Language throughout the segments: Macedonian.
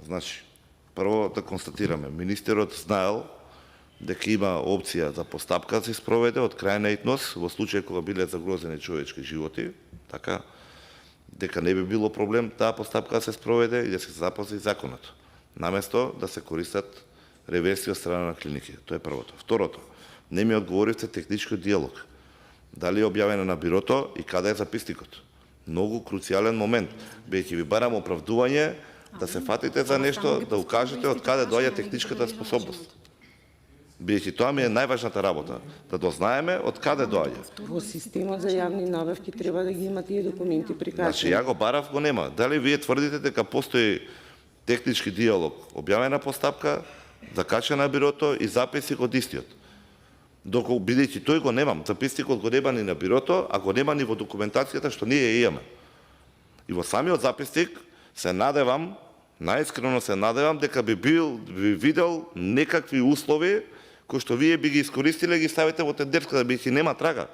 Значи, прво да констатираме, министерот знаел дека има опција за постапка да се спроведе од крајна итнос во случај кога биле загрозени човечки животи, така дека не би било проблем таа постапка да се спроведе и да се запази законот, наместо да се користат реверсии од страна на клиники. Тоа е првото. Второто, не ми одговоривте техничкиот диалог. Дали е објавено на бирото и каде е записникот? Многу круцијален момент. Бидејќи ви барам оправдување да се фатите за нешто, да укажете од каде доаѓа техничката способност. Бидејќи тоа ми е најважната работа, да дознаеме од каде доаѓа. Во системот за јавни набавки треба да ги има тие документи прикачени. Значи, ја го барав, го нема. Дали вие тврдите дека постои технички диалог, објавена постапка, закачена на бирото и записник од истиот? Доколку бидејќи тој го немам, записникот го нема ни на бирото, а го нема ни во документацијата што ние ја имаме. И во самиот записник се надевам, најискрено се надевам дека би видел некакви услови кои што вие би ги искористиле и ги ставите во тендерската, бидејќи нема трага.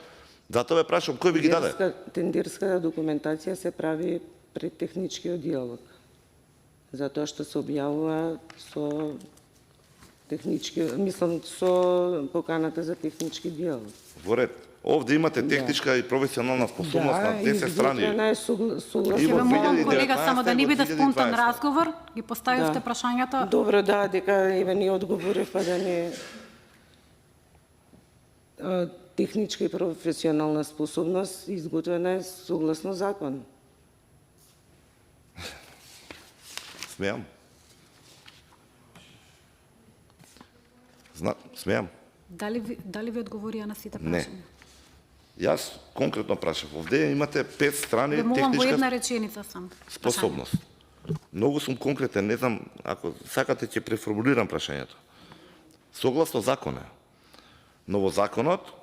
Затоа ве прашам, кој ви ги даде? Тендерската документација се прави пред техничкиот диалог. Затоа што се објавува со технички, мислам, со поканата за технички диалог. Во ред. Овде имате техничка и професионална способност на 10 страни. Да, и согласна. И во Ќе ве молам, 2019 колега, само да не биде спонтан 2020. разговор, ги поставивте прашањата. Добро, да, дека еве ни одговорив, па да не техничка и професионална способност изготвена е согласно закон. Смеам. Смеам. Дали ви одговорија на сите Не. прашања? Јас конкретно прашав. Овде имате 5 страни Ве молам во една техничка реченица сам. способност. Многу сум конкретен, не знам, ако сакате ќе преформулирам прашањето. Согласно закон е. Но во законот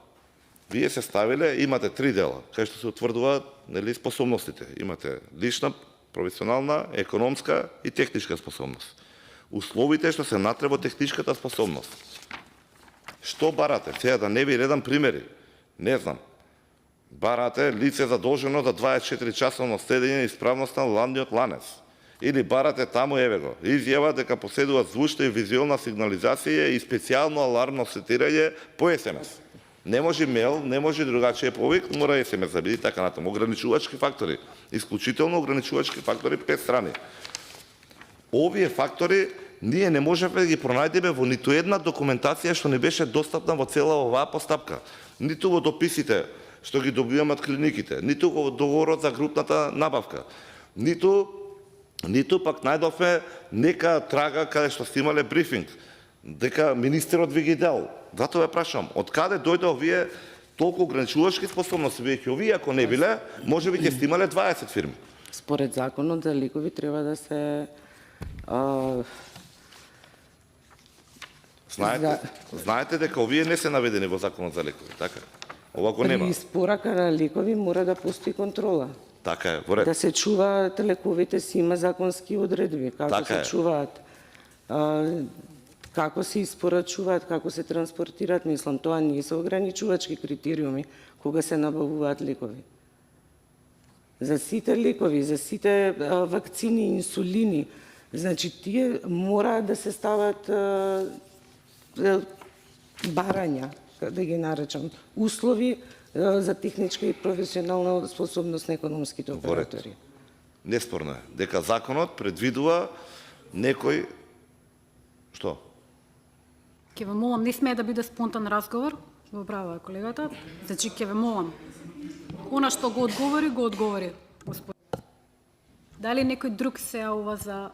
вие се ставиле, имате 3 дела, кај што се утврдуваат нели способностите. Имате лична, професионална, економска и техничка способност. Условите што се натре во техничката способност. Што барате? Сега да не ви редам примери. Не знам. Барате лице задолжено за 24 часовно следење исправност на ладниот ланец. Или барате таму, еве го, изјава дека поседува звучна и визуелна сигнализација и специјално алармно сетирање по СМС. Не може мейл, не може другачиј повик, мора СМС да биде така натаму. Ограничувачки фактори. Исклучително ограничувачки фактори 5 страни. Овие фактори ние не можеме да ги пронајдеме во ниту една документација што не беше достапна во цела оваа постапка. Ниту во дописите што ги добиваме од клиниките, ниту во договорот за групната набавка, ниту пак најдовме нека трага каде што сте имале брифинг, дека министерот ви ги дал. Затоа ве прашам, од каде дојде овие толку ограничувачки способности, бидејќи овие ако не биле, можеби ќе сте имале 20 фирми. Според законот за лекови треба да се Знаете дека овие не се наведени во законот за лекови, така? Ова го нема. При испорака на лекови мора да постои контрола. Така е, во ред. Да се чуваат лековите си, има законски одредби, како Така е. се чуваат, како се испорачуваат, како се транспортираат, мислам, тоа не се ограничувачки критериуми кога се набавуваат лекови. За сите лекови, за сите вакцини, инсулини, значи тие мора да се стават барања, да ги наречам, услови за техничка и професионална способност на економските оператори. Неспорно е дека законот предвидува некој што? Ќе ве молам, не смее да биде спонтан разговор. Во право е колегата. Значи ќе ве молам. Она што го одговори, господин. Дали некој друг се јавува за